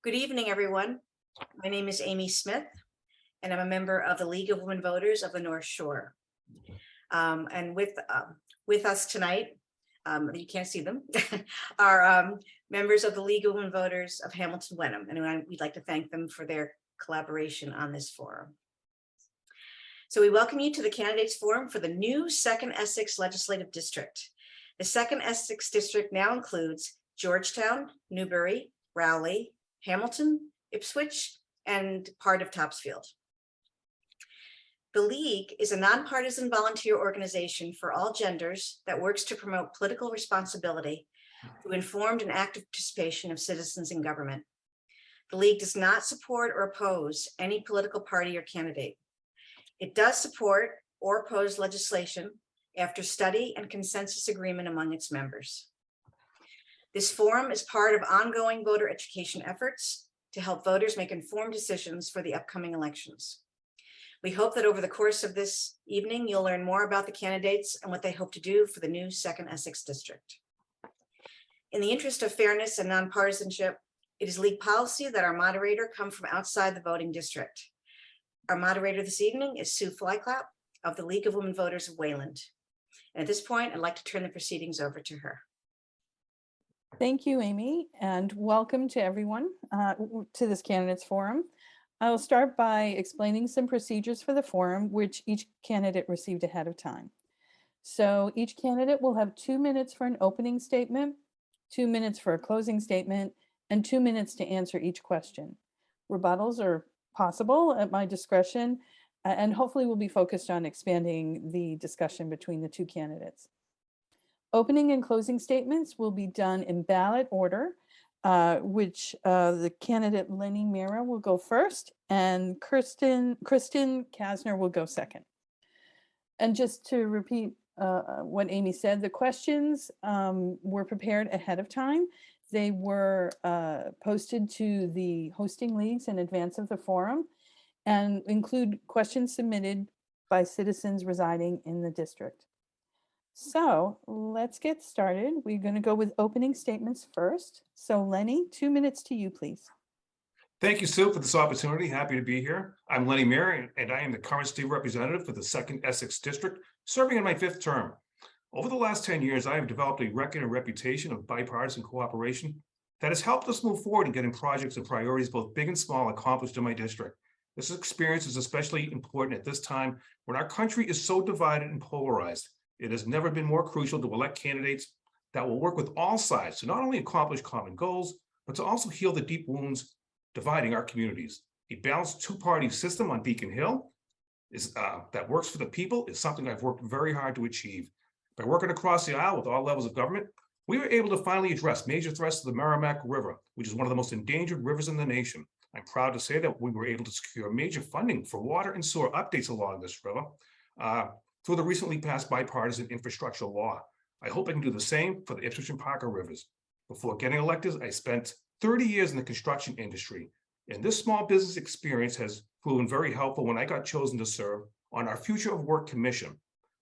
Good evening, everyone. My name is Amy Smith, and I'm a member of the League of Women Voters of the North Shore. And with us tonight, you can't see them, are members of the League of Women Voters of Hamilton Wenham, and we'd like to thank them for their collaboration on this forum. So we welcome you to the Candidates Forum for the new 2nd Essex Legislative District. The 2nd Essex District now includes Georgetown, Newbury, Rowley, Hamilton, Ipswich, and part of Topsfield. The League is a nonpartisan volunteer organization for all genders that works to promote political responsibility through informed and active participation of citizens in government. The League does not support or oppose any political party or candidate. It does support or oppose legislation after study and consensus agreement among its members. This forum is part of ongoing voter education efforts to help voters make informed decisions for the upcoming elections. We hope that over the course of this evening, you'll learn more about the candidates and what they hope to do for the new 2nd Essex District. In the interest of fairness and nonpartisanship, it is League policy that our moderator come from outside the voting district. Our moderator this evening is Sue Flyclap of the League of Women Voters of Wayland. And at this point, I'd like to turn the proceedings over to her. Thank you, Amy, and welcome to everyone to this Candidates Forum. I will start by explaining some procedures for the forum, which each candidate received ahead of time. So each candidate will have 2 minutes for an opening statement, 2 minutes for a closing statement, and 2 minutes to answer each question. Rebuttals are possible at my discretion, and hopefully we'll be focused on expanding the discussion between the two candidates. Opening and closing statements will be done in ballot order, which the candidate Lenny Mira will go first, and Kristen Kasner will go second. And just to repeat what Amy said, the questions were prepared ahead of time. They were posted to the hosting leagues in advance of the forum and include questions submitted by citizens residing in the district. So let's get started. We're going to go with opening statements first. So Lenny, 2 minutes to you, please. Thank you, Sue, for this opportunity. Happy to be here. I'm Lenny Mary, and I am the current state representative for the 2nd Essex District, serving in my 5th term. Over the last 10 years, I have developed a record and reputation of bipartisan cooperation that has helped us move forward in getting projects and priorities, both big and small, accomplished in my district. This experience is especially important at this time when our country is so divided and polarized. It has never been more crucial to elect candidates that will work with all sides to not only accomplish common goals, but to also heal the deep wounds dividing our communities. A balanced two-party system on Beacon Hill that works for the people is something I've worked very hard to achieve. By working across the aisle with all levels of government, we were able to finally address major threats to the Merrimack River, which is one of the most endangered rivers in the nation. I'm proud to say that we were able to secure major funding for water and sewer updates along this river through the recently passed bipartisan infrastructure law. I hope I can do the same for the Ipswich and Parker rivers. Before getting elected, I spent 30 years in the construction industry, and this small business experience has proven very helpful when I got chosen to serve on our Future of Work Commission.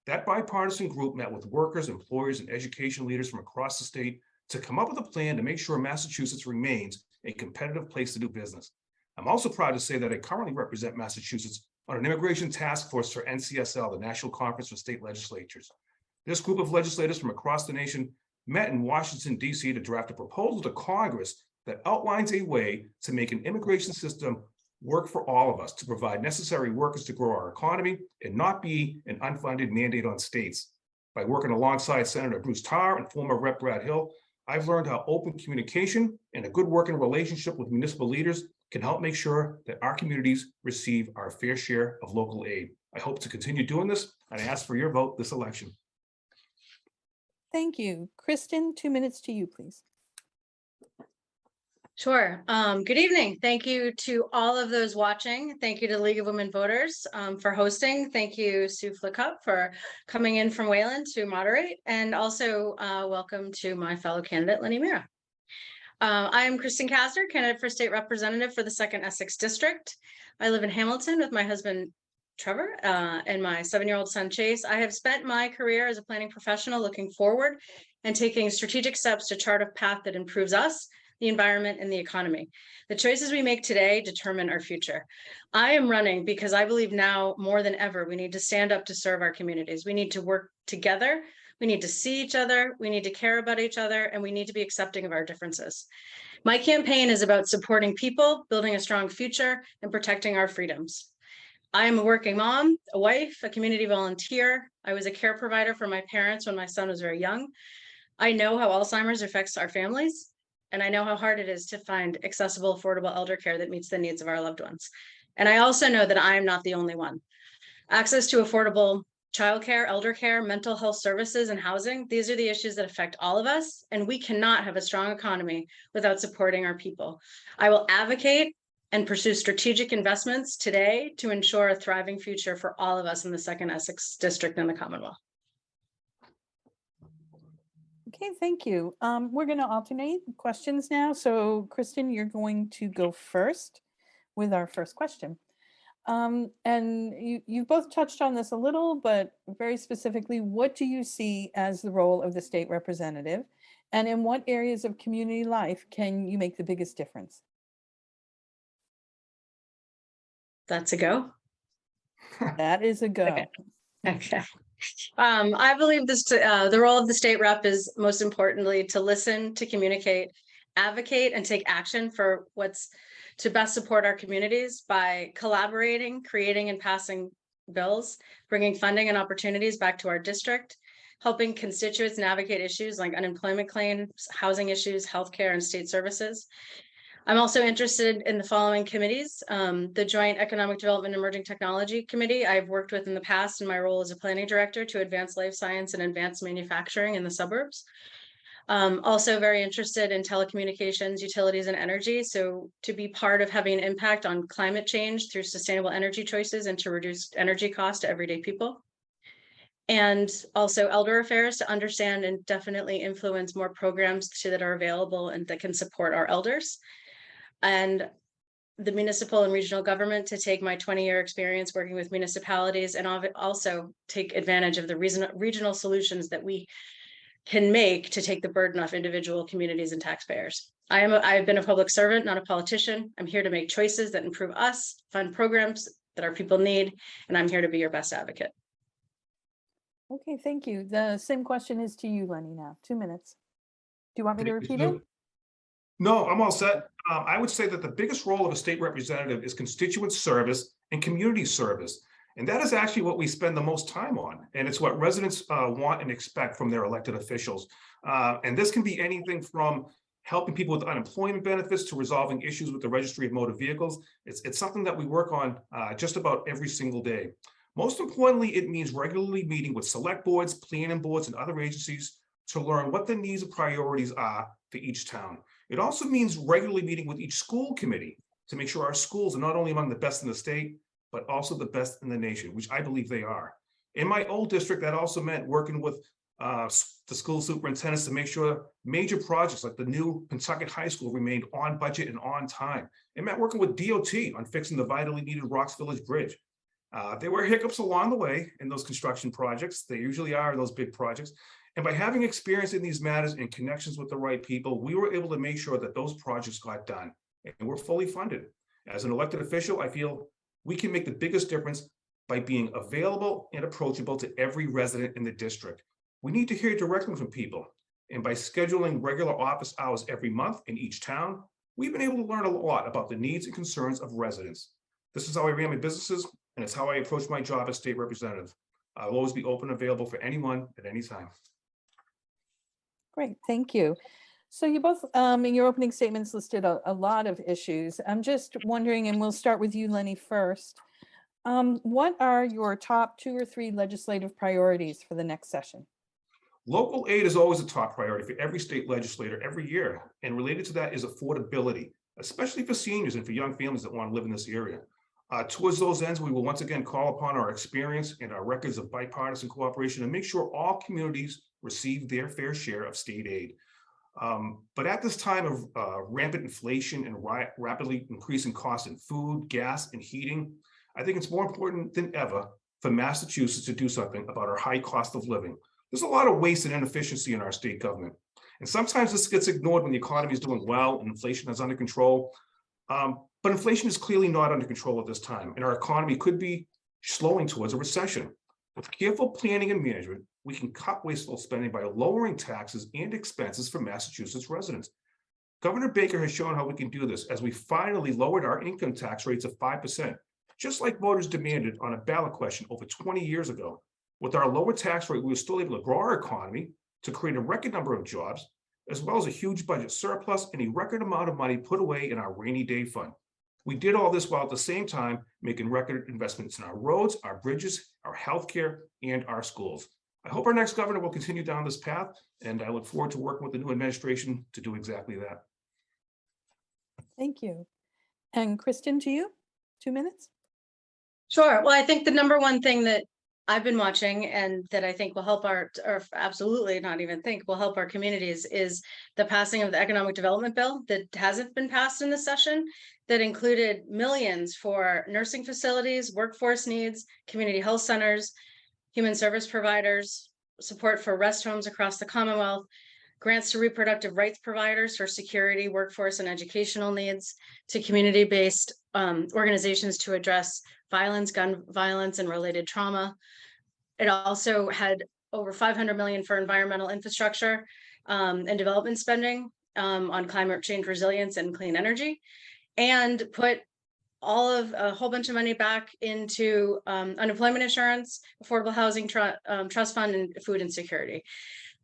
That bipartisan group met with workers, employers, and education leaders from across the state to come up with a plan to make sure Massachusetts remains a competitive place to do business. I'm also proud to say that I currently represent Massachusetts on an immigration task force for NCSL, the National Conference for State Legislatures. This group of legislators from across the nation met in Washington, D.C. to draft a proposal to Congress that outlines a way to make an immigration system work for all of us, to provide necessary workers to grow our economy and not be an unfunded mandate on states. By working alongside Senator Bruce Tarr and former Rep. Brad Hill, I've learned how open communication and a good working relationship with municipal leaders can help make sure that our communities receive our fair share of local aid. I hope to continue doing this, and I ask for your vote this election. Thank you. Kristen, 2 minutes to you, please. Sure. Good evening. Thank you to all of those watching. Thank you to the League of Women Voters for hosting. Thank you, Sue Flickup, for coming in from Wayland to moderate. And also welcome to my fellow candidate, Lenny Mira. I am Kristen Kasner, candidate for state representative for the 2nd Essex District. I live in Hamilton with my husband, Trevor, and my 7-year-old son, Chase. I have spent my career as a planning professional looking forward and taking strategic steps to chart a path that improves us, the environment, and the economy. The choices we make today determine our future. I am running because I believe now more than ever, we need to stand up to serve our communities. We need to work together. We need to see each other. We need to care about each other, and we need to be accepting of our differences. My campaign is about supporting people, building a strong future, and protecting our freedoms. I am a working mom, a wife, a community volunteer. I was a care provider for my parents when my son was very young. I know how Alzheimer's affects our families, and I know how hard it is to find accessible, affordable elder care that meets the needs of our loved ones. And I also know that I am not the only one. Access to affordable childcare, elder care, mental health services, and housing, these are the issues that affect all of us, and we cannot have a strong economy without supporting our people. I will advocate and pursue strategic investments today to ensure a thriving future for all of us in the 2nd Essex District and the Commonwealth. Okay, thank you. We're going to alternate questions now. So Kristen, you're going to go first with our first question. And you both touched on this a little, but very specifically, what do you see as the role of the state representative? And in what areas of community life can you make the biggest difference? That's a go. That is a go. Okay. Okay. I believe the role of the state rep is most importantly to listen, to communicate, advocate, and take action for what's to best support our communities by collaborating, creating, and passing bills, bringing funding and opportunities back to our district, helping constituents navigate issues like unemployment claims, housing issues, healthcare, and state services. I'm also interested in the following committees. The Joint Economic Development and Emerging Technology Committee I've worked with in the past in my role as a planning director to advance life science and advanced manufacturing in the suburbs. Also very interested in telecommunications, utilities, and energy. So to be part of having an impact on climate change through sustainable energy choices and to reduce energy costs to everyday people. And also elder affairs to understand and definitely influence more programs that are available and that can support our elders. And the municipal and regional government to take my 20-year experience working with municipalities and also take advantage of the regional solutions that we can make to take the burden off individual communities and taxpayers. I've been a public servant, not a politician. I'm here to make choices that improve us, fund programs that our people need, and I'm here to be your best advocate. Okay, thank you. The same question is to you, Lenny, now. 2 minutes. Do you want me to repeat it? No, I'm all set. I would say that the biggest role of a state representative is constituent service and community service. And that is actually what we spend the most time on. And it's what residents want and expect from their elected officials. And this can be anything from helping people with unemployment benefits to resolving issues with the registry of motor vehicles. It's something that we work on just about every single day. Most importantly, it means regularly meeting with select boards, planning boards, and other agencies to learn what the needs and priorities are for each town. It also means regularly meeting with each school committee to make sure our schools are not only among the best in the state, but also the best in the nation, which I believe they are. In my old district, that also meant working with the school superintendents to make sure major projects like the new Pentucket High School remained on budget and on time. It meant working with DOT on fixing the vitally needed Rocks Village Bridge. There were hiccups along the way in those construction projects. They usually are those big projects. And by having experience in these matters and connections with the right people, we were able to make sure that those projects got done and were fully funded. As an elected official, I feel we can make the biggest difference by being available and approachable to every resident in the district. We need to hear directly from people. And by scheduling regular office hours every month in each town, we've been able to learn a lot about the needs and concerns of residents. This is how I ran my businesses, and it's how I approach my job as state representative. I'll always be open and available for anyone at any time. Great, thank you. So you both, in your opening statements, listed a lot of issues. I'm just wondering, and we'll start with you, Lenny, first. What are your top 2 or 3 legislative priorities for the next session? Local aid is always a top priority for every state legislator every year. And related to that is affordability, especially for seniors and for young families that want to live in this area. Towards those ends, we will once again call upon our experience and our records of bipartisan cooperation to make sure all communities receive their fair share of state aid. But at this time of rampant inflation and rapidly increasing costs in food, gas, and heating, I think it's more important than ever for Massachusetts to do something about our high cost of living. There's a lot of waste and inefficiency in our state government. And sometimes this gets ignored when the economy is doing well and inflation is under control. But inflation is clearly not under control at this time, and our economy could be slowing towards a recession. With careful planning and management, we can cut wasteful spending by lowering taxes and expenses for Massachusetts residents. Governor Baker has shown how we can do this as we finally lowered our income tax rates of 5%, just like voters demanded on a ballot question over 20 years ago. With our lower tax rate, we were still able to grow our economy, to create a record number of jobs, as well as a huge budget surplus and a record amount of money put away in our rainy day fund. We did all this while at the same time making record investments in our roads, our bridges, our healthcare, and our schools. I hope our next governor will continue down this path, and I look forward to working with the new administration to do exactly that. Thank you. And Kristen, to you, 2 minutes? Sure. Well, I think the number one thing that I've been watching and that I think will help or absolutely not even think will help our communities is the passing of the economic development bill that hasn't been passed in this session, that included millions for nursing facilities, workforce needs, community health centers, human service providers, support for rest homes across the Commonwealth, grants to reproductive rights providers for security, workforce, and educational needs, to community-based organizations to address violence, gun violence, and related trauma. It also had over 500 million for environmental infrastructure and development spending on climate change resilience and clean energy, and put a whole bunch of money back into unemployment insurance, affordable housing trust fund, and food insecurity.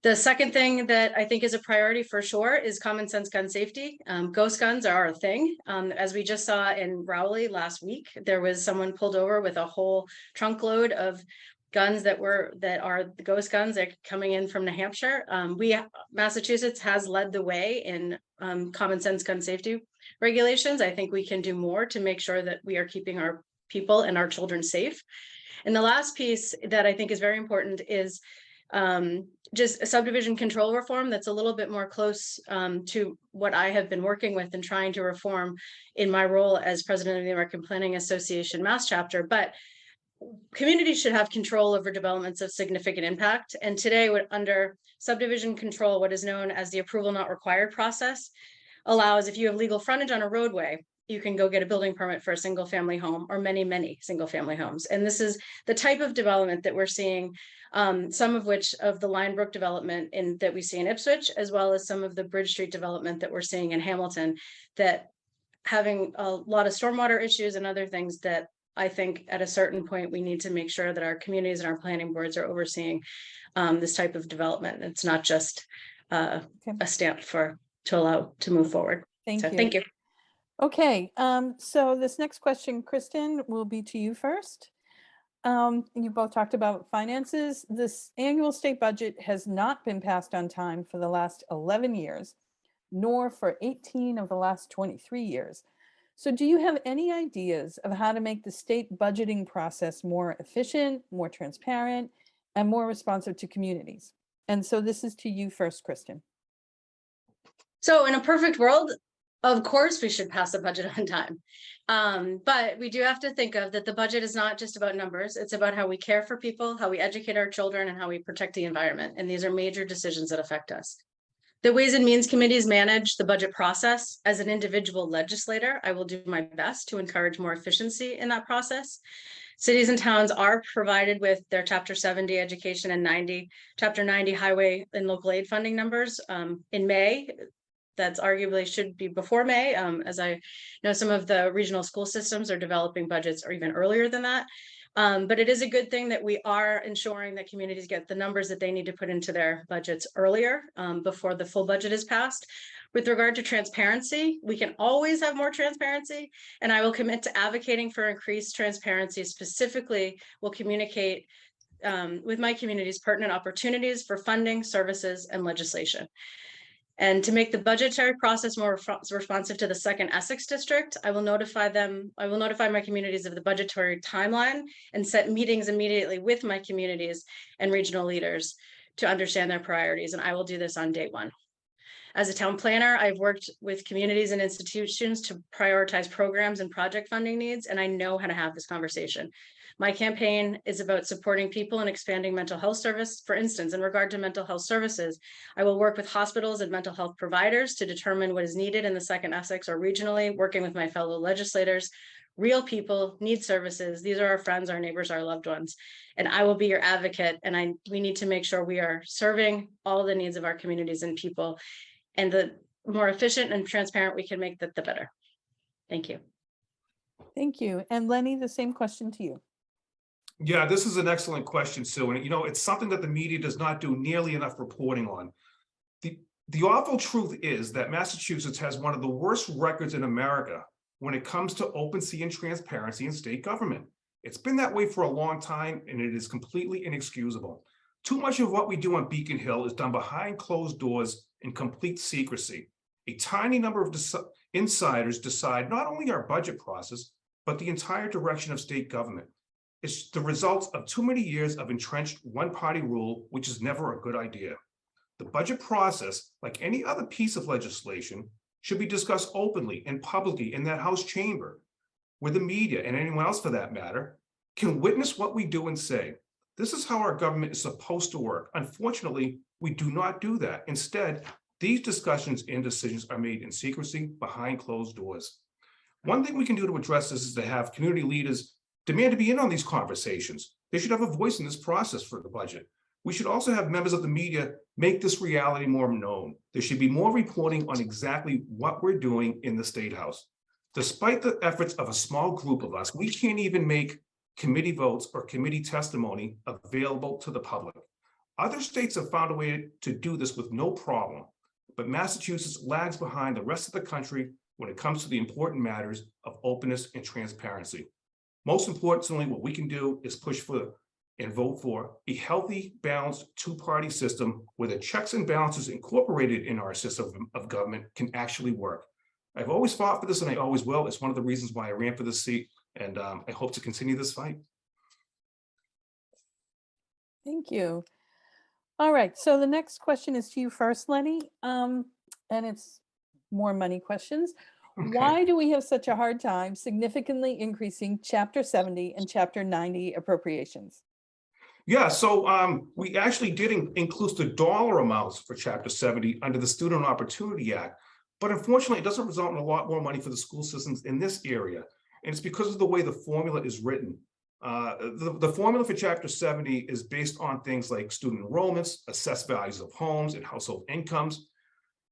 The second thing that I think is a priority for sure is common sense gun safety. Ghost guns are a thing. As we just saw in Rowley last week, there was someone pulled over with a whole trunk load of guns that are the ghost guns that are coming in from New Hampshire. Massachusetts has led the way in common sense gun safety regulations. I think we can do more to make sure that we are keeping our people and our children safe. And the last piece that I think is very important is just a subdivision control reform that's a little bit more close to what I have been working with and trying to reform in my role as president of the American Planning Association Mass Chapter. But communities should have control over developments of significant impact. And today, under subdivision control, what is known as the approval not required process allows, if you have legal frontage on a roadway, you can go get a building permit for a single family home or many single family homes. And this is the type of development that we're seeing, some of which of the Linebrook development that we see in Ipswich, as well as some of the Bridge Street development that we're seeing in Hamilton, that having a lot of stormwater issues and other things that I think at a certain point we need to make sure that our communities and our planning boards are overseeing this type of development. It's not just a stamp to allow to move forward. Thank you. Thank you. Okay, so this next question, Kristen, will be to you first. You both talked about finances. This annual state budget has not been passed on time for the last 11 years, nor for 18 of the last 23 years. So do you have any ideas of how to make the state budgeting process more efficient, more transparent, and more responsive to communities? And so this is to you first, Kristen. So in a perfect world, of course, we should pass a budget on time. But we do have to think of that the budget is not just about numbers. It's about how we care for people, how we educate our children, and how we protect the environment. And these are major decisions that affect us. The Ways and Means Committees manage the budget process. As an individual legislator, I will do my best to encourage more efficiency in that process. Cities and towns are provided with their Chapter 70 education and Chapter 90 highway and local aid funding numbers in May. That's arguably should be before May, as I know some of the regional school systems are developing budgets or even earlier than that. But it is a good thing that we are ensuring that communities get the numbers that they need to put into their budgets earlier before the full budget is passed. With regard to transparency, we can always have more transparency, and I will commit to advocating for increased transparency. Specifically, will communicate with my community's pertinent opportunities for funding, services, and legislation. And to make the budgetary process more responsive to the 2nd Essex district, I will notify my communities of the budgetary timeline and set meetings immediately with my communities and regional leaders to understand their priorities. And I will do this on day one. As a town planner, I've worked with communities and institutions to prioritize programs and project funding needs, and I know how to have this conversation. My campaign is about supporting people and expanding mental health service. For instance, in regard to mental health services, I will work with hospitals and mental health providers to determine what is needed in the Second Essex or regionally, working with my fellow legislators. Real people need services. These are our friends, our neighbors, our loved ones. And I will be your advocate. And we need to make sure we are serving all the needs of our communities and people. And the more efficient and transparent we can make that, the better. Thank you. Thank you. And Lenny, the same question to you. Yeah, this is an excellent question, Sue. And it's something that the media does not do nearly enough reporting on. The awful truth is that Massachusetts has one of the worst records in America when it comes to openness and transparency in state government. It's been that way for a long time, and it is completely inexcusable. Too much of what we do on Beacon Hill is done behind closed doors in complete secrecy. A tiny number of insiders decide not only our budget process, but the entire direction of state government. It's the result of too many years of entrenched one-party rule, which is never a good idea. The budget process, like any other piece of legislation, should be discussed openly and publicly in that House chamber, where the media, and anyone else for that matter, can witness what we do and say. This is how our government is supposed to work. Unfortunately, we do not do that. Instead, these discussions and decisions are made in secrecy behind closed doors. One thing we can do to address this is to have community leaders demand to be in on these conversations. They should have a voice in this process for the budget. We should also have members of the media make this reality more known. There should be more reporting on exactly what we're doing in the State House. Despite the efforts of a small group of us, we can't even make committee votes or committee testimony available to the public. Other states have found a way to do this with no problem, but Massachusetts lags behind the rest of the country when it comes to the important matters of openness and transparency. Most importantly, what we can do is push for and vote for a healthy, balanced two-party system where the checks and balances incorporated in our system of government can actually work. I've always fought for this, and I always will. It's one of the reasons why I ran for this seat, and I hope to continue this fight. Thank you. All right, so the next question is to you first, Lenny, and it's more money questions. Okay. Why do we have such a hard time significantly increasing Chapter 70 and Chapter 90 appropriations? Yeah, so we actually did include the dollar amounts for Chapter 70 under the Student Opportunity Act, but unfortunately, it doesn't result in a lot more money for the school systems in this area. And it's because of the way the formula is written. The formula for Chapter 70 is based on things like student enrollments, assessed values of homes and household incomes.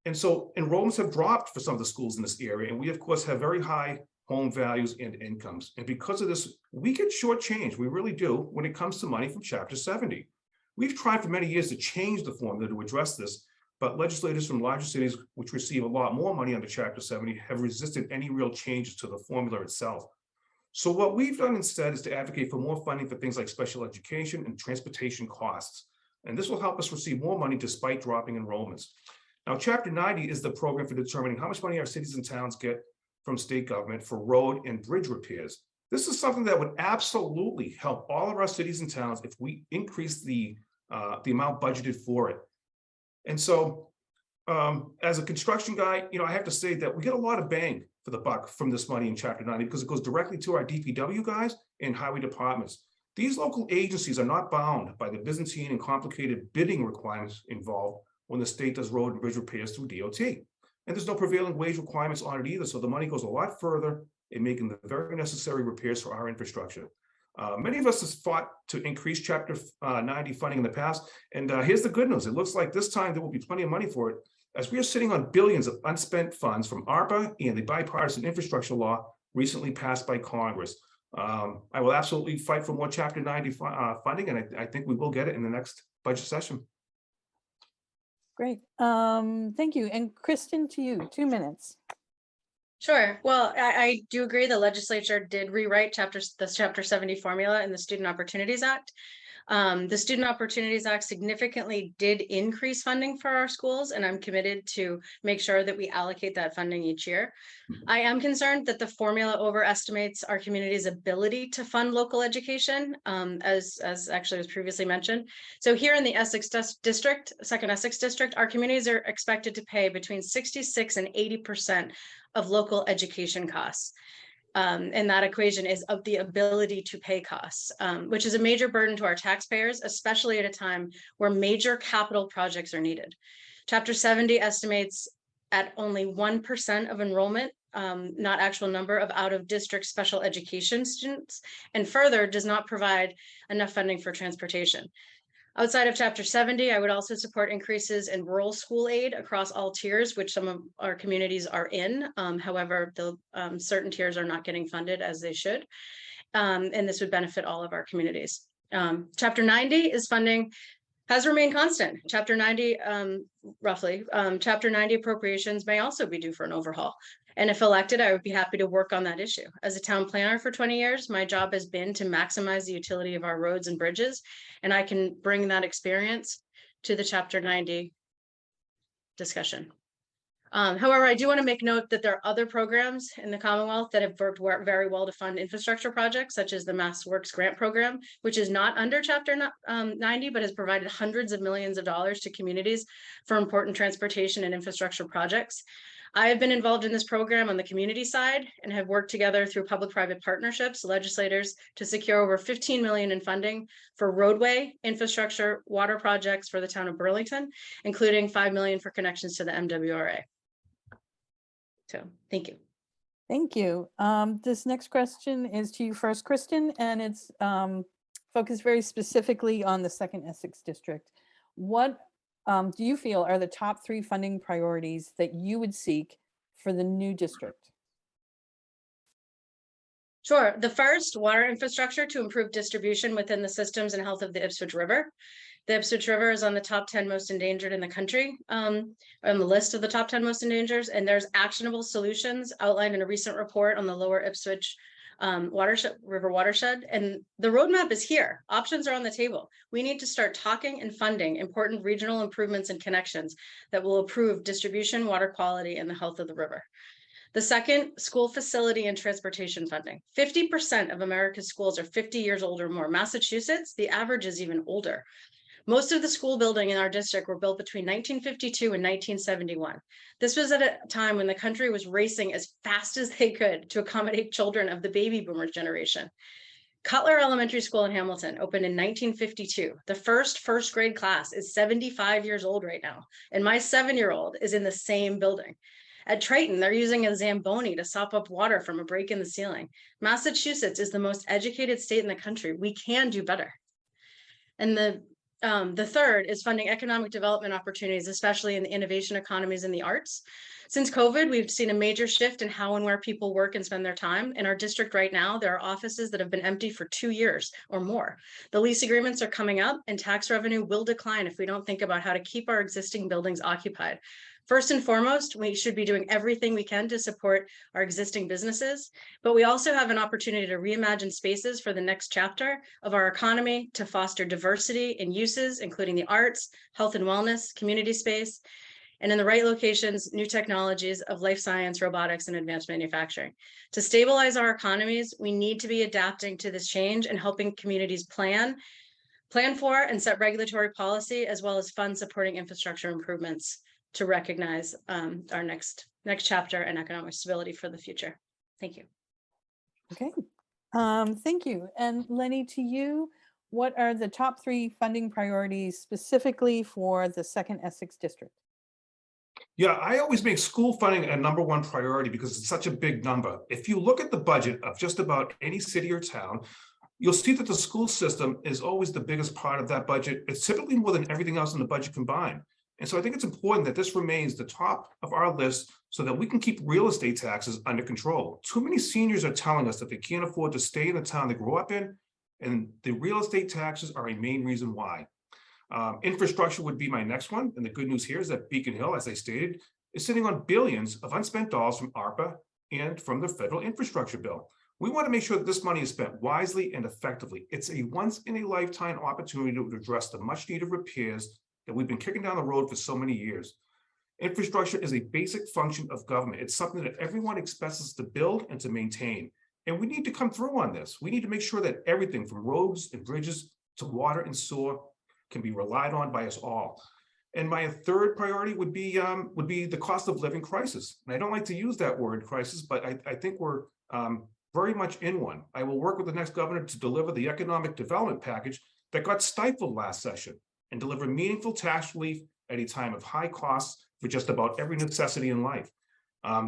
And so enrollments have dropped for some of the schools in this area. And we, of course, have very high home values and incomes. And because of this, we get shortchanged. We really do when it comes to money from Chapter 70. We've tried for many years to change the formula to address this, but legislators from larger cities, which receive a lot more money under Chapter 70, have resisted any real changes to the formula itself. So what we've done instead is to advocate for more funding for things like special education and transportation costs. And this will help us receive more money despite dropping enrollments. Now, Chapter 90 is the program for determining how much money our cities and towns get from state government for road and bridge repairs. This is something that would absolutely help all of our cities and towns if we increase the amount budgeted for it. And so as a construction guy, I have to say that we get a lot of bang for the buck from this money in Chapter 90 because it goes directly to our DPW guys and highway departments. These local agencies are not bound by the Byzantine and complicated bidding requirements involved when the state does road and bridge repairs through DOT. And there's no prevailing wage requirements on it either. So the money goes a lot further in making the very necessary repairs for our infrastructure. Many of us have fought to increase Chapter 90 funding in the past. And here's the good news. It looks like this time there will be plenty of money for it, as we are sitting on billions of unspent funds from ARPA and the bipartisan infrastructure law recently passed by Congress. I will absolutely fight for more Chapter 90 funding, and I think we will get it in the next budget session. Great. Thank you. And Kristen, to you, 2 minutes. Sure. Well, I do agree the legislature did rewrite the Chapter 70 formula in the Student Opportunities Act. The Student Opportunities Act significantly did increase funding for our schools, and I'm committed to make sure that we allocate that funding each year. I am concerned that the formula overestimates our community's ability to fund local education, as actually was previously mentioned. So here in the Essex district, Second Essex district, our communities are expected to pay between 66% and 80% of local education costs. And that equation is of the ability to pay costs, which is a major burden to our taxpayers, especially at a time where major capital projects are needed. Chapter 70 estimates at only 1% of enrollment, not actual number of out-of-district special education students, and further does not provide enough funding for transportation. Outside of Chapter 70, I would also support increases in rural school aid across all tiers, which some of our communities are in. However, the certain tiers are not getting funded as they should. And this would benefit all of our communities. Chapter 90 is funding has remained constant. Chapter 90, roughly. Chapter 90 appropriations may also be due for an overhaul. And if elected, I would be happy to work on that issue. As a town planner for 20 years, my job has been to maximize the utility of our roads and bridges, and I can bring that experience to the Chapter 90 discussion. However, I do want to make note that there are other programs in the Commonwealth that have worked very well to fund infrastructure projects, such as the Mass Works Grant Program, which is not under Chapter 90, but has provided hundreds of millions of dollars to communities for important transportation and infrastructure projects. I have been involved in this program on the community side and have worked together through public-private partnerships, legislators, to secure over $15 million in funding for roadway, infrastructure, water projects for the town of Burlington, including $5 million for connections to the MWRA. So, thank you. Thank you. This next question is to you first, Kristen, and it's focused very specifically on the 2nd Essex District. What do you feel are the top 3 funding priorities that you would seek for the new district? Sure. The first, water infrastructure to improve distribution within the systems and health of the Ipswich River. The Ipswich River is on the top 10 most endangered in the country, on the list of the top 10 most endangered, and there's actionable solutions outlined in a recent report on the lower Ipswich river watershed, and the roadmap is here. Options are on the table. We need to start talking and funding important regional improvements and connections that will improve distribution, water quality, and the health of the river. The second, school facility and transportation funding. 50% of America's schools are 50 years old or more. Massachusetts, the average is even older. Most of the school building in our district were built between 1952 and 1971. This was at a time when the country was racing as fast as they could to accommodate children of the baby boomer generation. Cutler Elementary School in Hamilton opened in 1952. The first grade class is 75 years old right now, and my 7-year-old is in the same building. At Triton, they're using a Zamboni to sop up water from a break in the ceiling. Massachusetts is the most educated state in the country. We can do better. And the third is funding economic development opportunities, especially in the innovation economies and the arts. Since COVID, we've seen a major shift in how and where people work and spend their time. In our district right now, there are offices that have been empty for 2 years or more. The lease agreements are coming up, and tax revenue will decline if we don't think about how to keep our existing buildings occupied. First and foremost, we should be doing everything we can to support our existing businesses, but we also have an opportunity to reimagine spaces for the next chapter of our economy to foster diversity in uses, including the arts, health and wellness, community space, and in the right locations, new technologies of life science, robotics, and advanced manufacturing. To stabilize our economies, we need to be adapting to this change and helping communities plan for and set regulatory policy, as well as fund supporting infrastructure improvements to recognize our next chapter and economic stability for the future. Thank you. Okay, thank you. And Lenny, to you, what are the top 3 funding priorities specifically for the 2nd Essex District? Yeah, I always make school funding a #1 priority because it's such a big number. If you look at the budget of just about any city or town, you'll see that the school system is always the biggest part of that budget. It's typically more than everything else in the budget combined. And so I think it's important that this remains the top of our list so that we can keep real estate taxes under control. Too many seniors are telling us that they can't afford to stay in the town they grew up in, and the real estate taxes are a main reason why. Infrastructure would be my next one. And the good news here is that Beacon Hill, as I stated, is sitting on billions of unspent dollars from ARPA and from the federal infrastructure bill. We want to make sure that this money is spent wisely and effectively. It's a once in a lifetime opportunity to address the much needed repairs that we've been kicking down the road for so many years. Infrastructure is a basic function of government. It's something that everyone expects us to build and to maintain. And we need to come through on this. We need to make sure that everything from roads and bridges to water and sewer can be relied on by us all. And my third priority would be the cost of living crisis. And I don't like to use that word crisis, but I think we're very much in one. I will work with the next governor to deliver the economic development package that got stifled last session and deliver meaningful tax relief at a time of high costs for just about every necessity in life.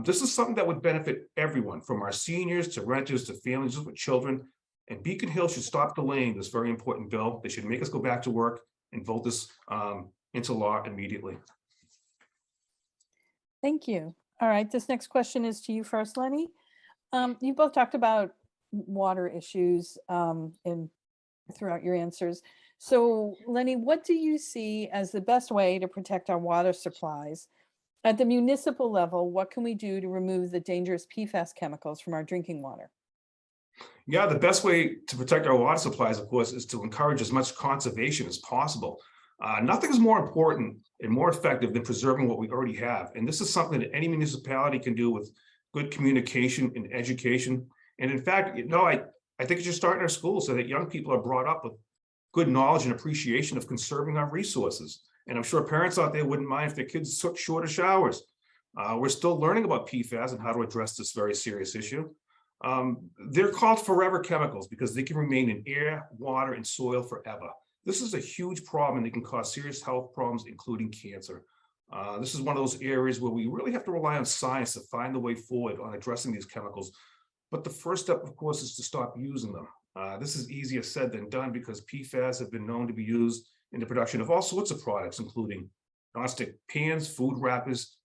This is something that would benefit everyone, from our seniors to renters to families with children. And Beacon Hill should stop delaying this very important bill. They should make us go back to work and vote this into law immediately. Thank you. All right, this next question is to you first, Lenny. You both talked about water issues throughout your answers. So Lenny, what do you see as the best way to protect our water supplies? At the municipal level, what can we do to remove the dangerous PFAS chemicals from our drinking water? Yeah, the best way to protect our water supplies, of course, is to encourage as much conservation as possible. Nothing is more important and more effective than preserving what we already have. And this is something that any municipality can do with good communication and education. And in fact, I think it should start in our schools so that young people are brought up with good knowledge and appreciation of conserving our resources. And I'm sure parents out there wouldn't mind if their kids took shorter showers. We're still learning about PFAS and how to address this very serious issue. They're called forever chemicals because they can remain in air, water, and soil forever. This is a huge problem and they can cause serious health problems, including cancer. This is one of those areas where we really have to rely on science to find the way forward on addressing these chemicals. But the first step, of course, is to stop using them. This is easier said than done because PFAS have been known to be used in the production of all sorts of products, including nonstick pans, food wrappers,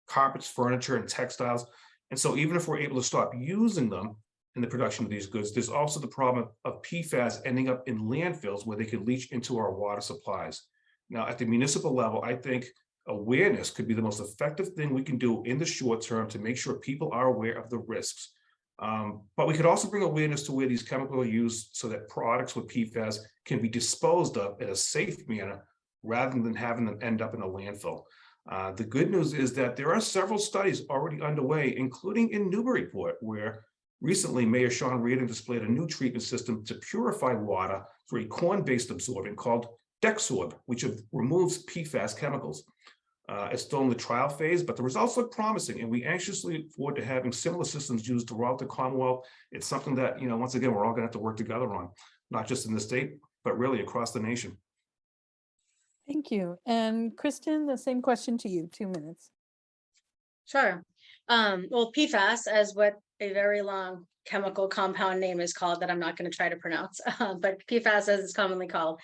carpets, furniture, and textiles. And so even if we're able to stop using them in the production of these goods, there's also the problem of PFAS ending up in landfills where they could leach into our water supplies. Now, at the municipal level, I think awareness could be the most effective thing we can do in the short term to make sure people are aware of the risks. But we could also bring awareness to where these chemicals are used so that products with PFAS can be disposed of in a safe manner rather than having them end up in a landfill. The good news is that there are several studies already underway, including in Newburyport, where recently Mayor Sean Reardon displayed a new treatment system to purify water through a corn-based absorbent called Dexorb, which removes PFAS chemicals. It's still in the trial phase, but the results look promising, and we anxiously look forward to having similar systems used throughout the Commonwealth. It's something that, once again, we're all going to have to work together on, not just in the state, but really across the nation. Thank you. And Kristen, the same question to you, 2 minutes. Sure. Well, PFAS, as what a very long chemical compound name is called that I'm not going to try to pronounce, but PFAS, as it's commonly called,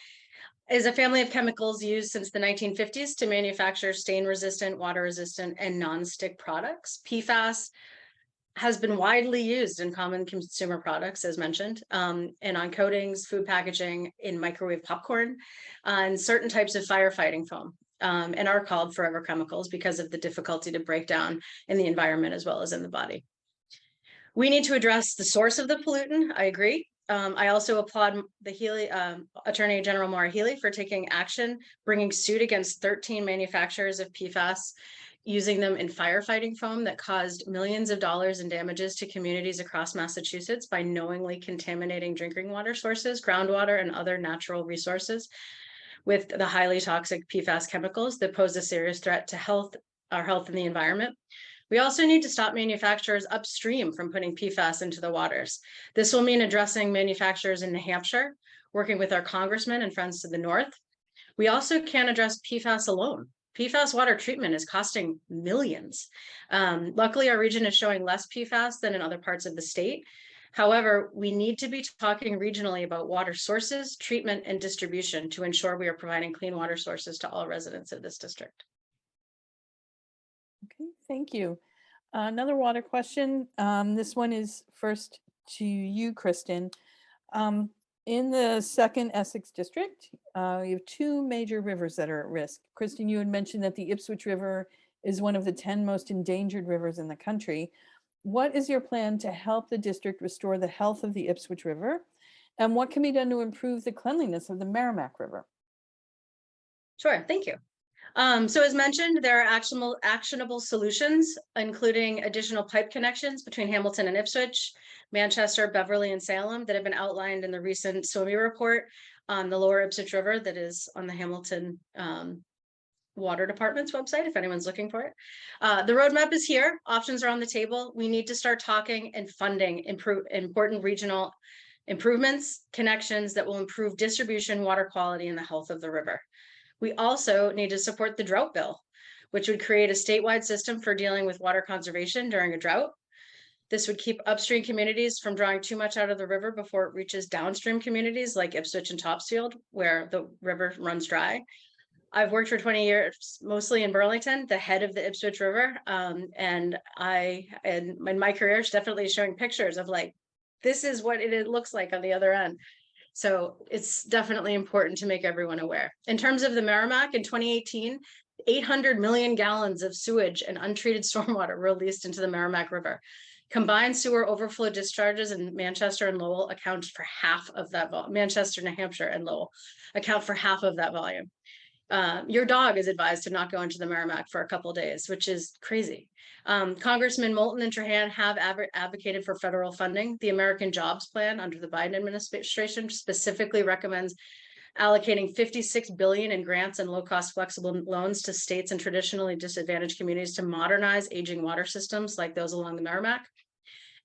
is a family of chemicals used since the 1950s to manufacture stain-resistant, water-resistant, and non-stick products. PFAS has been widely used in common consumer products, as mentioned, and on coatings, food packaging, in microwave popcorn, and certain types of firefighting foam, and are called forever chemicals because of the difficulty to break down in the environment as well as in the body. We need to address the source of the pollutant. I agree. I also applaud the Attorney General Maura Healey for taking action, bringing suit against 13 manufacturers of PFAS, using them in firefighting foam that caused millions of dollars in damages to communities across Massachusetts by knowingly contaminating drinking water sources, groundwater, and other natural resources with the highly toxic PFAS chemicals that pose a serious threat to our health and the environment. We also need to stop manufacturers upstream from putting PFAS into the waters. This will mean addressing manufacturers in New Hampshire, working with our congressmen and friends to the north. We also can't address PFAS alone. PFAS water treatment is costing millions. Luckily, our region is showing less PFAS than in other parts of the state. However, we need to be talking regionally about water sources, treatment, and distribution to ensure we are providing clean water sources to all residents of this district. Okay, thank you. Another water question. This one is first to you, Kristen. In the 2nd Essex district, you have 2 major rivers that are at risk. Kristen, you had mentioned that the Ipswich River is one of the 10 most endangered rivers in the country. What is your plan to help the district restore the health of the Ipswich River? And what can be done to improve the cleanliness of the Merrimack River? Sure, thank you. So as mentioned, there are actionable solutions, including additional pipe connections between Hamilton and Ipswich, Manchester, Beverly, and Salem that have been outlined in the recent SOMI report on the lower Ipswich River that is on the Hamilton Water Department's website, if anyone's looking for it. The roadmap is here. Options are on the table. We need to start talking and funding important regional improvements, connections that will improve distribution, water quality, and the health of the river. We also need to support the drought bill, which would create a statewide system for dealing with water conservation during a drought. This would keep upstream communities from drawing too much out of the river before it reaches downstream communities like Ipswich and Topsfield, where the river runs dry. I've worked for 20 years, mostly in Burlington, the head of the Ipswich River. And in my career, it's definitely showing pictures of like, this is what it looks like on the other end. So it's definitely important to make everyone aware. In terms of the Merrimack, in 2018, 800 million gallons of sewage and untreated stormwater were released into the Merrimack River. Combined sewer overflow discharges in Manchester and Lowell account for half of that volume. Manchester, New Hampshire, and Lowell account for half of that volume. Your dog is advised to not go into the Merrimack for a couple of days, which is crazy. Congressman Moulton and Trahan have advocated for federal funding. The American Jobs Plan under the Biden administration specifically recommends allocating $56 billion in grants and low-cost flexible loans to states and traditionally disadvantaged communities to modernize aging water systems like those along the Merrimack.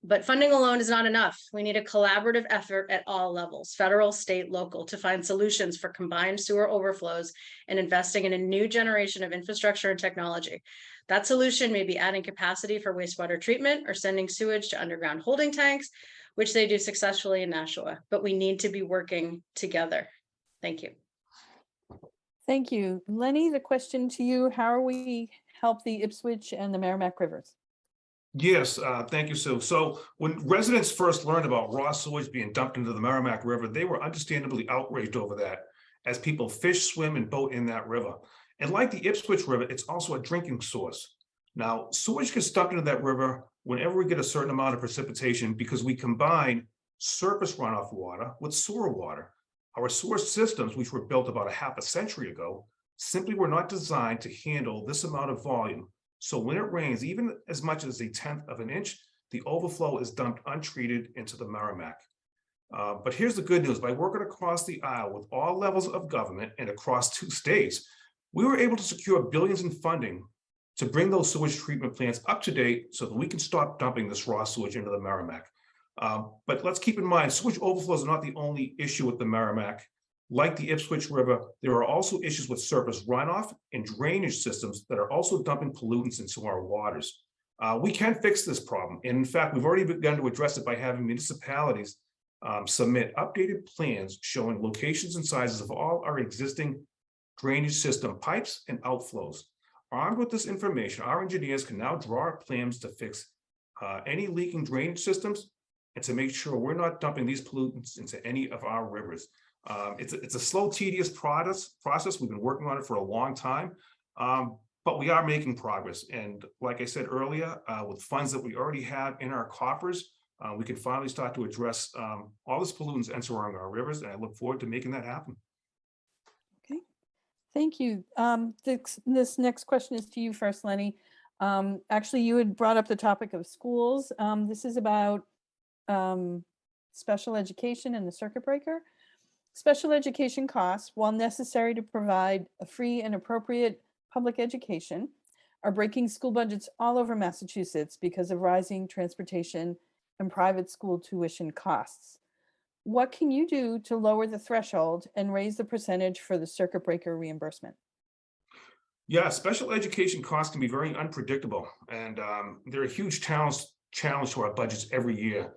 But funding alone is not enough. We need a collaborative effort at all levels, federal, state, local, to find solutions for combined sewer overflows and investing in a new generation of infrastructure and technology. That solution may be adding capacity for wastewater treatment or sending sewage to underground holding tanks, which they do successfully in Nashua, but we need to be working together. Thank you. Thank you. Lenny, the question to you, how are we help the Ipswich and the Merrimack rivers? Yes, thank you, Sue. So when residents first learned about raw sewage being dumped into the Merrimack River, they were understandably outraged over that as people fish, swim, and boat in that river. And like the Ipswich River, it's also a drinking source. Now, sewage gets dumped into that river whenever we get a certain amount of precipitation because we combine surface runoff water with sewer water. Our sewer systems, which were built about a half a century ago, simply were not designed to handle this amount of volume. So when it rains, even as much as 1/10 of an inch, the overflow is dumped untreated into the Merrimack. But here's the good news. By working across the aisle with all levels of government and across 2 states, we were able to secure billions in funding to bring those sewage treatment plants up to date so that we can stop dumping this raw sewage into the Merrimack. But let's keep in mind, sewage overflows are not the only issue with the Merrimack. Like the Ipswich River, there are also issues with surface runoff and drainage systems that are also dumping pollutants into our waters. We can fix this problem. And in fact, we've already begun to address it by having municipalities submit updated plans showing locations and sizes of all our existing drainage system pipes and outflows. Armed with this information, our engineers can now draw up plans to fix any leaking drainage systems and to make sure we're not dumping these pollutants into any of our rivers. It's a slow, tedious process. We've been working on it for a long time, but we are making progress. And like I said earlier, with funds that we already have in our coffers, we can finally start to address all this pollutants entering our rivers. And I look forward to making that happen. Okay, thank you. This next question is to you first, Lenny. Actually, you had brought up the topic of schools. This is about special education and the circuit breaker. Special education costs, while necessary to provide a free and appropriate public education, are breaking school budgets all over Massachusetts because of rising transportation and private school tuition costs. What can you do to lower the threshold and raise the percentage for the circuit breaker reimbursement? Yeah, special education costs can be very unpredictable, and they're a huge challenge to our budgets every year.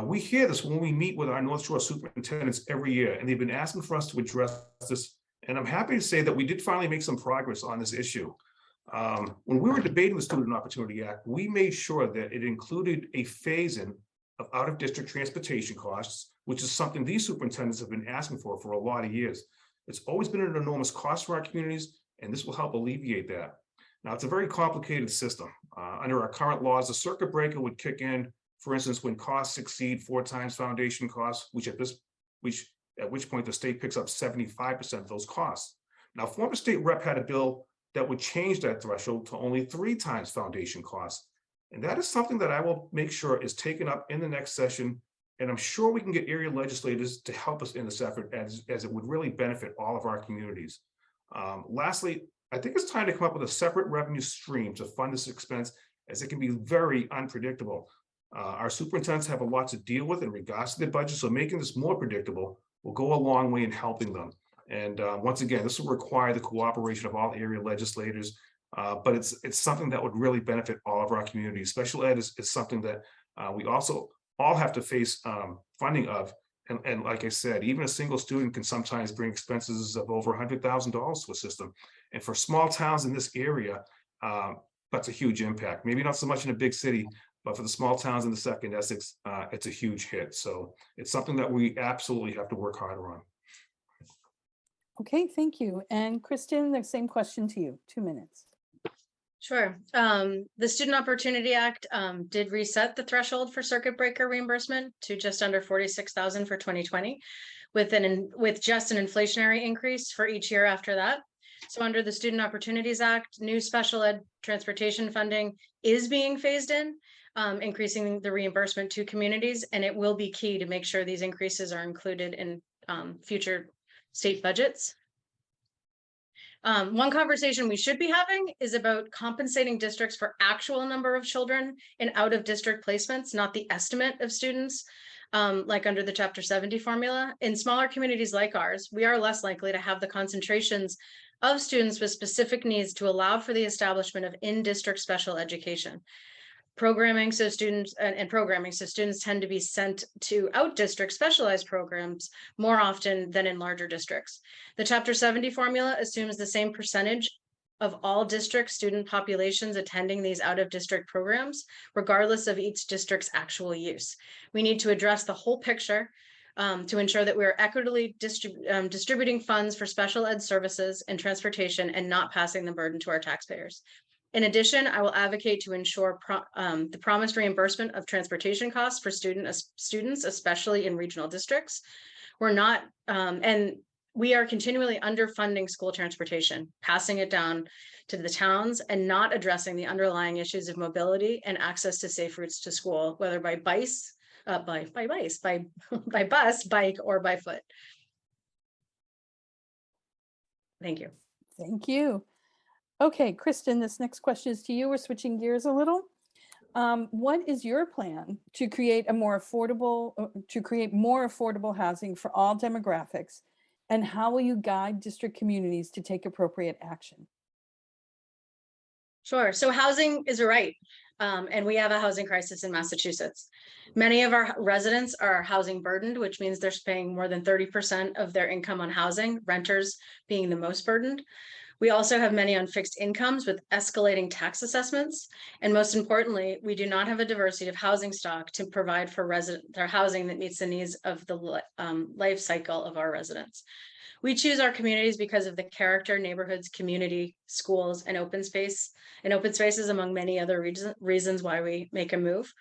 We hear this when we meet with our North Shore superintendents every year, and they've been asking for us to address this. And I'm happy to say that we did finally make some progress on this issue. When we were debating the Student Opportunity Act, we made sure that it included a phase-in of out-of-district transportation costs, which is something these superintendents have been asking for a lot of years. It's always been an enormous cost for our communities, and this will help alleviate that. Now, it's a very complicated system. Under our current laws, the circuit breaker would kick in, for instance, when costs exceed 4 times foundation costs, at which point the state picks up 75% of those costs. Now, former state rep had a bill that would change that threshold to only 3 times foundation costs. And that is something that I will make sure is taken up in the next session. And I'm sure we can get area legislators to help us in this effort as it would really benefit all of our communities. Lastly, I think it's time to come up with a separate revenue stream to fund this expense, as it can be very unpredictable. Our superintendents have a lot to deal with in regards to their budget, so making this more predictable will go a long way in helping them. And once again, this will require the cooperation of all area legislators, but it's something that would really benefit all of our communities. Special ed is something that we also all have to face funding of. And like I said, even a single student can sometimes bring expenses of over $100,000 to a system. And for small towns in this area, that's a huge impact. Maybe not so much in a big city, but for the small towns in the second Essex, it's a huge hit. So it's something that we absolutely have to work harder on. Okay, thank you. And Kristen, the same question to you, 2 minutes. Sure. The Student Opportunity Act did reset the threshold for circuit breaker reimbursement to just under 46,000 for 2020, with just an inflationary increase for each year after that. So under the Student Opportunities Act, new special ed transportation funding is being phased in, increasing the reimbursement to communities, and it will be key to make sure these increases are included in future state budgets. One conversation we should be having is about compensating districts for actual number of children in out of district placements, not the estimate of students, like under the Chapter 70 formula. In smaller communities like ours, we are less likely to have the concentrations of students with specific needs to allow for the establishment of in-district special education. Programming so students tend to be sent to out-district specialized programs more often than in larger districts. The Chapter 70 formula assumes the same percentage of all district student populations attending these out-of-district programs, regardless of each district's actual use. We need to address the whole picture to ensure that we are equitably distributing funds for special ed services and transportation and not passing the burden to our taxpayers. In addition, I will advocate to ensure the promised reimbursement of transportation costs for students, especially in regional districts. And we are continually underfunding school transportation, passing it down to the towns and not addressing the underlying issues of mobility and access to safe routes to school, whether by bus, bike, or by foot. Thank you. Thank you. Okay, Kristen, this next question is to you. We're switching gears a little. What is your plan to create more affordable housing for all demographics? And how will you guide district communities to take appropriate action? Sure. So housing is a right. And we have a housing crisis in Massachusetts. Many of our residents are housing burdened, which means they're paying more than 30% of their income on housing, renters being the most burdened. We also have many on fixed incomes with escalating tax assessments. And most importantly, we do not have a diversity of housing stock to provide for their housing that meets the needs of the life cycle of our residents. We choose our communities because of the character, neighborhoods, community, schools, and open spaces, among many other reasons why we make a move.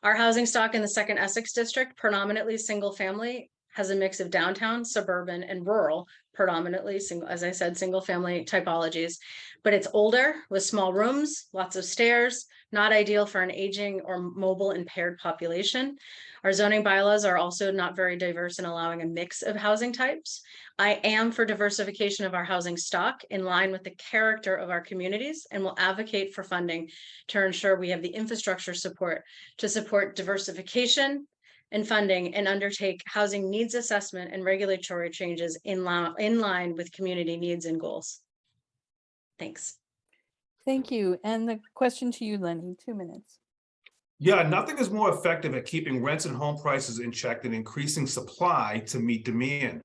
Our housing stock in the second Essex district, predominantly single family, has a mix of downtown, suburban, and rural, predominantly single family typologies, but it's older with small rooms, lots of stairs, not ideal for an aging or mobile impaired population. Our zoning bylaws are also not very diverse in allowing a mix of housing types. I am for diversification of our housing stock in line with the character of our communities, and will advocate for funding to ensure we have the infrastructure support to support diversification and funding and undertake housing needs assessment and regulatory changes in line with community needs and goals. Thanks. Thank you. And the question to you, Lenny, 2 minutes. Yeah, nothing is more effective at keeping rents and home prices in check than increasing supply to meet demand.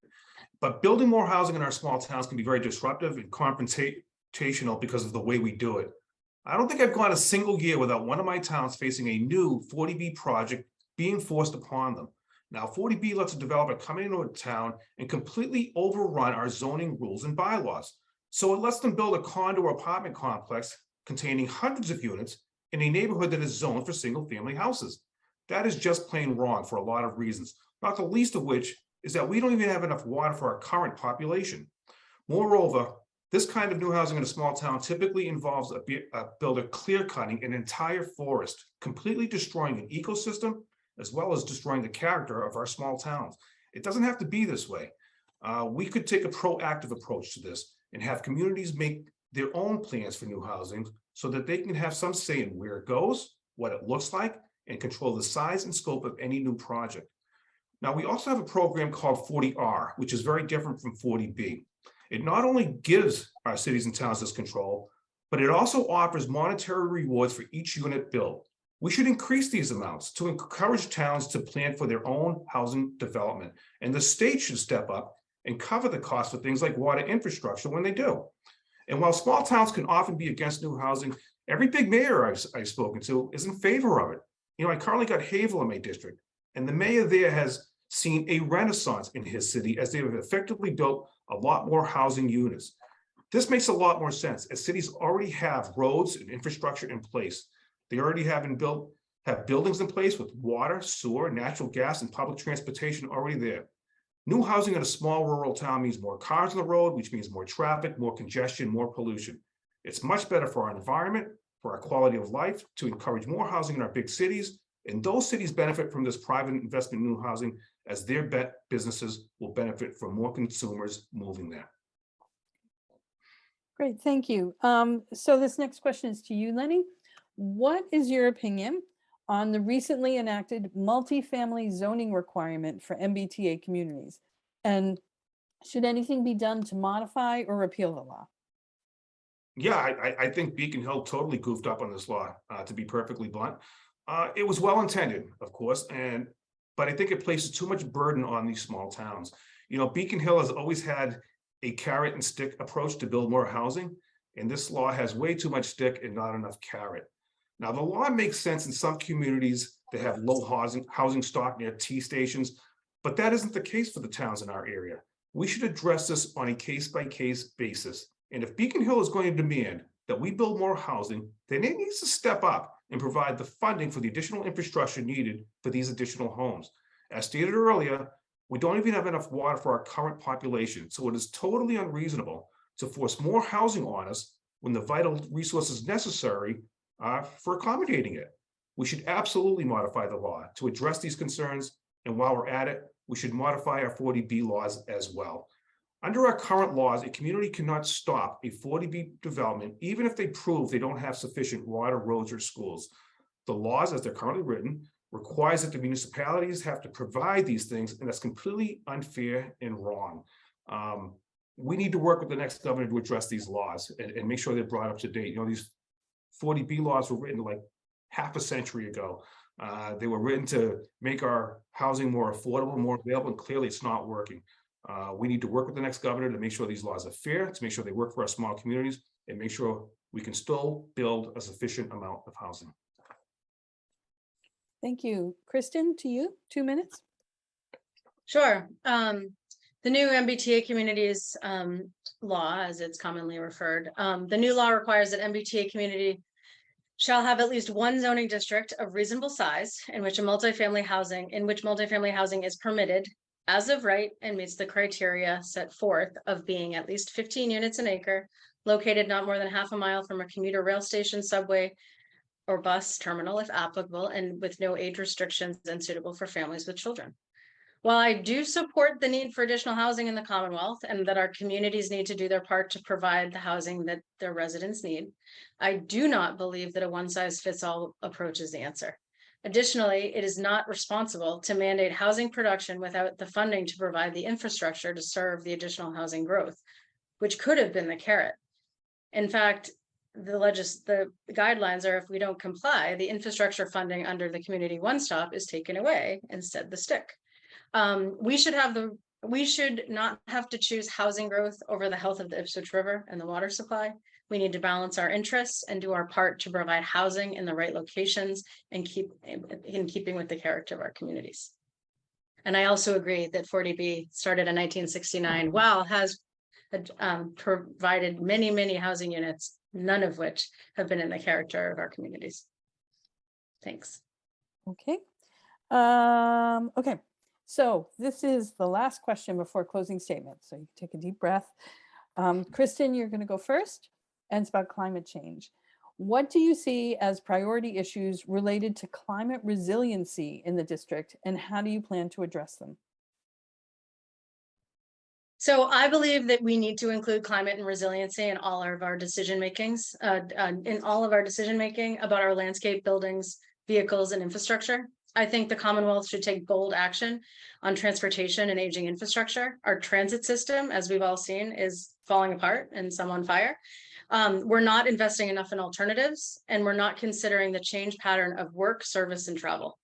But building more housing in our small towns can be very disruptive and confrontational because of the way we do it. I don't think I've gone a single year without one of my towns facing a new 40B project being forced upon them. Now, 40B lets a developer come into a town and completely overrun our zoning rules and bylaws. So it lets them build a condo or apartment complex containing hundreds of units in a neighborhood that is zoned for single-family houses. That is just plain wrong for a lot of reasons, not the least of which is that we don't even have enough water for our current population. Moreover, this kind of new housing in a small town typically involves a builder clear-cutting an entire forest, completely destroying an ecosystem, as well as destroying the character of our small towns. It doesn't have to be this way. We could take a proactive approach to this and have communities make their own plans for new housing so that they can have some say in where it goes, what it looks like, and control the size and scope of any new project. Now, we also have a program called 40R, which is very different from 40B. It not only gives our cities and towns this control, but it also offers monetary rewards for each unit built. We should increase these amounts to encourage towns to plan for their own housing development, and the state should step up and cover the cost of things like water infrastructure when they do. And while small towns can often be against new housing, every big mayor I've spoken to is in favor of it. You know, I currently got Havel in my district, and the mayor there has seen a renaissance in his city as they have effectively built a lot more housing units. This makes a lot more sense as cities already have roads and infrastructure in place. They already have buildings in place with water, sewer, natural gas, and public transportation already there. New housing in a small rural town means more cars on the road, which means more traffic, more congestion, more pollution. It's much better for our environment, for our quality of life, to encourage more housing in our big cities. And those cities benefit from this private investment in new housing as their businesses will benefit from more consumers moving there. Great, thank you. So this next question is to you, Lenny. What is your opinion on the recently enacted multifamily zoning requirement for MBTA communities? And should anything be done to modify or repeal the law? Yeah, I think Beacon Hill totally goofed up on this law, to be perfectly blunt. It was well intended, of course, but I think it places too much burden on these small towns. You know, Beacon Hill has always had a carrot and stick approach to build more housing, and this law has way too much stick and not enough carrot. Now, the law makes sense in some communities that have low housing stock near T stations, but that isn't the case for the towns in our area. We should address this on a case-by-case basis. And if Beacon Hill is going to demand that we build more housing, then it needs to step up and provide the funding for the additional infrastructure needed for these additional homes. As stated earlier, we don't even have enough water for our current population, so it is totally unreasonable to force more housing on us when the vital resources necessary for accommodating it. We should absolutely modify the law to address these concerns, and while we're at it, we should modify our 40B laws as well. Under our current laws, a community cannot stop a 40B development even if they prove they don't have sufficient water, roads, or schools. The laws, as they're currently written, requires that the municipalities have to provide these things, and that's completely unfair and wrong. We need to work with the next governor to address these laws and make sure they're brought up to date. You know, these 40B laws were written like half a century ago. They were written to make our housing more affordable, more available, and clearly it's not working. We need to work with the next governor to make sure these laws are fair, to make sure they work for our small communities, and make sure we can still build a sufficient amount of housing. Thank you. Kristen, to you, 2 minutes. Sure. The new MBTA communities law, as it's commonly referred, the new law requires that MBTA community shall have at least one zoning district of reasonable size in which multifamily housing is permitted as of right and meets the criteria set forth of being at least 15 units an acre, located not more than half a mile from a commuter rail station, subway, or bus terminal if applicable, and with no age restrictions and suitable for families with children. While I do support the need for additional housing in the Commonwealth and that our communities need to do their part to provide the housing that their residents need, I do not believe that a one-size-fits-all approach is the answer. Additionally, it is not responsible to mandate housing production without the funding to provide the infrastructure to serve the additional housing growth, which could have been the carrot. In fact, the guidelines are if we don't comply, the infrastructure funding under the community one-stop is taken away, instead the stick. We should not have to choose housing growth over the health of the Ipswich River and the water supply. We need to balance our interests and do our part to provide housing in the right locations and keep in keeping with the character of our communities. And I also agree that 40B started in 1969, while has provided many, many housing units, none of which have been in the character of our communities. Thanks. Okay. Okay. So this is the last question before closing statement. So you can take a deep breath. Kristen, you're going to go first, and it's about climate change. What do you see as priority issues related to climate resiliency in the district, and how do you plan to address them? So I believe that we need to include climate and resiliency in all of our decision makings, in all of our decision making about our landscape, buildings, vehicles, and infrastructure. I think the Commonwealth should take bold action on transportation and aging infrastructure. Our transit system, as we've all seen, is falling apart and some on fire. We're not investing enough in alternatives, and we're not considering the change pattern of work, service, and travel.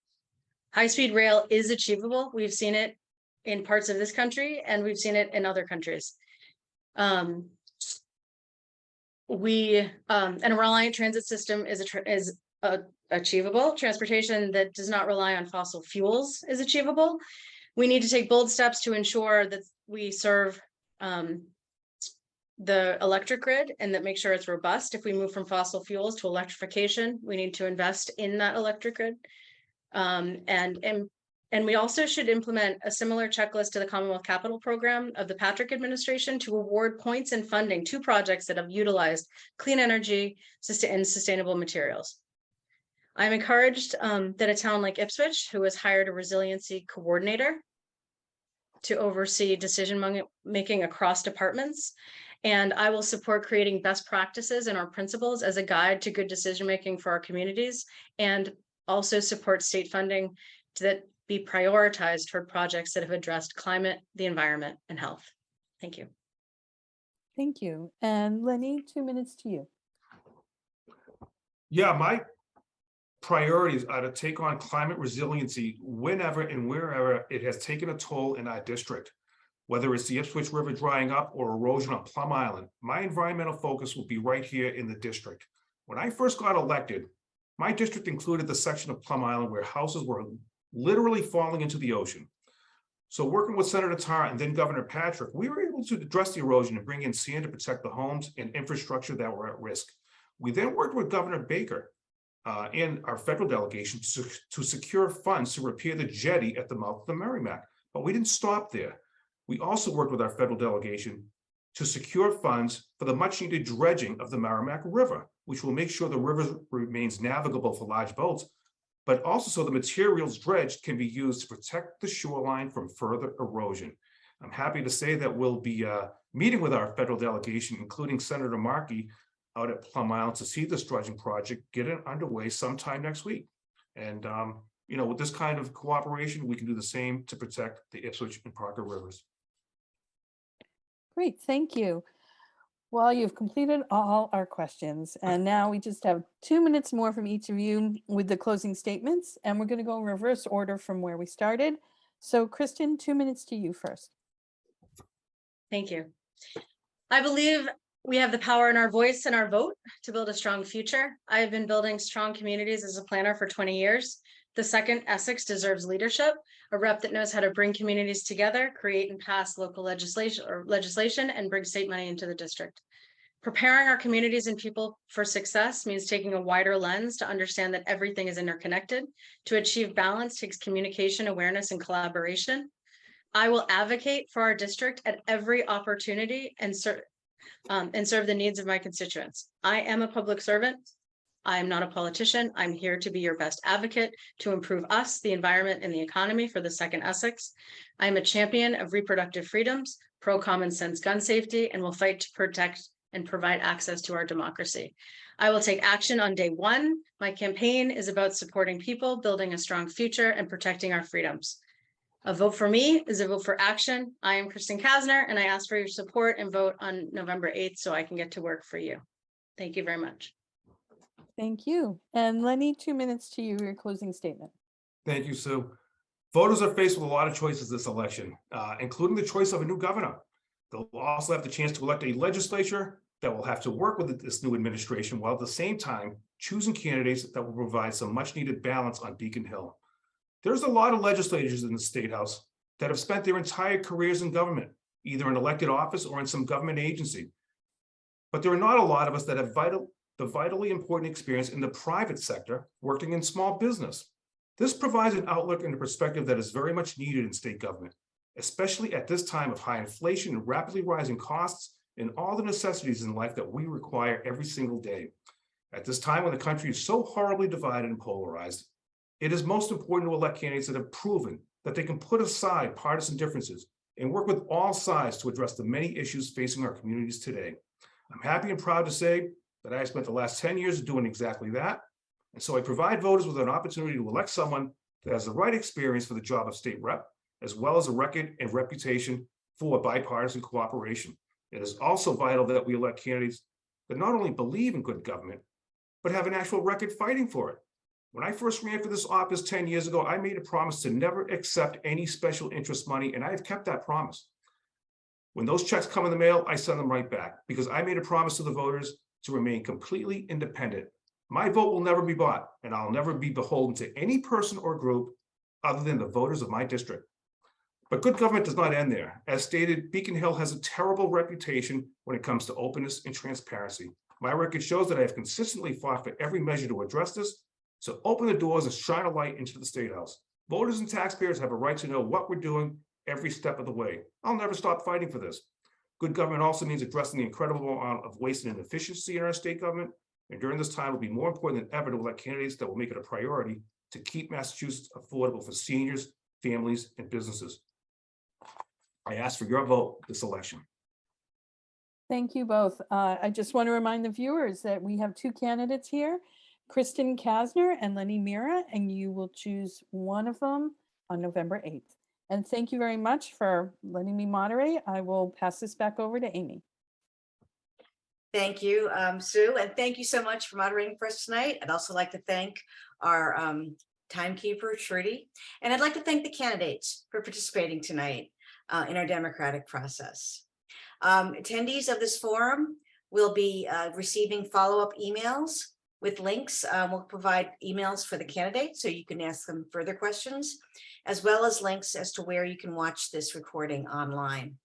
High-speed rail is achievable. We've seen it in parts of this country, and we've seen it in other countries. And a reliant transit system is achievable. Transportation that does not rely on fossil fuels is achievable. We need to take bold steps to ensure that we serve the electric grid and that make sure it's robust. If we move from fossil fuels to electrification, we need to invest in that electric grid. And we also should implement a similar checklist to the Commonwealth Capital Program of the Patrick administration to award points and funding to projects that have utilized clean energy and sustainable materials. I'm encouraged that a town like Ipswich, who has hired a resiliency coordinator to oversee decision making across departments, and I will support creating best practices and our principles as a guide to good decision making for our communities, and also support state funding that be prioritized toward projects that have addressed climate, the environment, and health. Thank you. Thank you. And Lenny, 2 minutes to you. Yeah, my priorities are to take on climate resiliency whenever and wherever it has taken a toll in our district. Whether it's the Ipswich River drying up or erosion on Plum Island, my environmental focus will be right here in the district. When I first got elected, my district included the section of Plum Island where houses were literally falling into the ocean. So working with Senator Tarr and then Governor Patrick, we were able to address the erosion and bring in sand to protect the homes and infrastructure that were at risk. We then worked with Governor Baker and our federal delegation to secure funds to repair the jetty at the mouth of the Merrimack. But we didn't stop there. We also worked with our federal delegation to secure funds for the much needed dredging of the Merrimack River, which will make sure the river remains navigable for large boats, but also so the materials dredged can be used to protect the shoreline from further erosion. I'm happy to say that we'll be meeting with our federal delegation, including Senator Markey, out at Plum Island to see this dredging project get it underway sometime next week. And with this kind of cooperation, we can do the same to protect the Ipswich and Parker rivers. Great, thank you. Well, you've completed all our questions, and now we just have 2 minutes more from each of you with the closing statements, and we're going to go in reverse order from where we started. So Kristen, 2 minutes to you first. Thank you. I believe we have the power in our voice and our vote to build a strong future. I have been building strong communities as a planner for 20 years. The 2nd Essex deserves leadership, a rep that knows how to bring communities together, create and pass local legislation, and bring state money into the district. Preparing our communities and people for success means taking a wider lens to understand that everything is interconnected. To achieve balance takes communication, awareness, and collaboration. I will advocate for our district at every opportunity and serve the needs of my constituents. I am a public servant. I am not a politician. I'm here to be your best advocate to improve us, the environment, and the economy for the 2nd Essex. I am a champion of reproductive freedoms, pro-common sense gun safety, and will fight to protect and provide access to our democracy. I will take action on day one. My campaign is about supporting people, building a strong future, and protecting our freedoms. A vote for me is a vote for action. I am Kristen Kasner, and I ask for your support and vote on November 8th so I can get to work for you. Thank you very much. Thank you. And Lenny, 2 minutes to you, your closing statement. Thank you, Sue. Voters are faced with a lot of choices this election, including the choice of a new governor. They'll also have the chance to elect a legislature that will have to work with this new administration while at the same time choosing candidates that will provide some much needed balance on Beacon Hill. There's a lot of legislators in the State House that have spent their entire careers in government, either in elected office or in some government agency. But there are not a lot of us that have the vitally important experience in the private sector working in small business. This provides an outlook and a perspective that is very much needed in state government, especially at this time of high inflation and rapidly rising costs and all the necessities in life that we require every single day. At this time when the country is so horribly divided and polarized, it is most important to elect candidates that have proven that they can put aside partisan differences and work with all sides to address the many issues facing our communities today. I'm happy and proud to say that I have spent the last 10 years doing exactly that. And so I provide voters with an opportunity to elect someone that has the right experience for the job of state rep, as well as a record and reputation for bipartisan cooperation. It is also vital that we elect candidates that not only believe in good government, but have an actual record fighting for it. When I first ran for this office 10 years ago, I made a promise to never accept any special interest money, and I have kept that promise. When those checks come in the mail, I send them right back because I made a promise to the voters to remain completely independent. My vote will never be bought, and I'll never be beholden to any person or group other than the voters of my district. But good government does not end there. As stated, Beacon Hill has a terrible reputation when it comes to openness and transparency. My record shows that I have consistently fought for every measure to address this. So open the doors and shine a light into the State House. Voters and taxpayers have a right to know what we're doing every step of the way. I'll never stop fighting for this. Good government also means addressing the incredible amount of waste and inefficiency in our state government. And during this time, it will be more important than ever to elect candidates that will make it a priority to keep Massachusetts affordable for seniors, families, and businesses. I ask for your vote this election. Thank you both. I just want to remind the viewers that we have two candidates here, Kristen Kasner and Lenny Mira, and you will choose one of them on November 8th. And thank you very much for letting me moderate. I will pass this back over to Amy. Thank you, Sue, and thank you so much for moderating for us tonight. I'd also like to thank our timekeeper, Trudy, and I'd like to thank the candidates for participating tonight in our democratic process. Attendees of this forum will be receiving follow-up emails with links. We'll provide emails for the candidates so you can ask them further questions, as well as links as to where you can watch this recording online.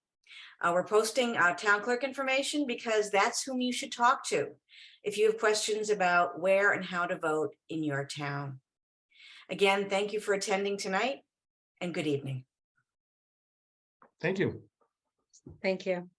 We're posting town clerk information because that's whom you should talk to if you have questions about where and how to vote in your town. Again, thank you for attending tonight and good evening. Thank you. Thank you.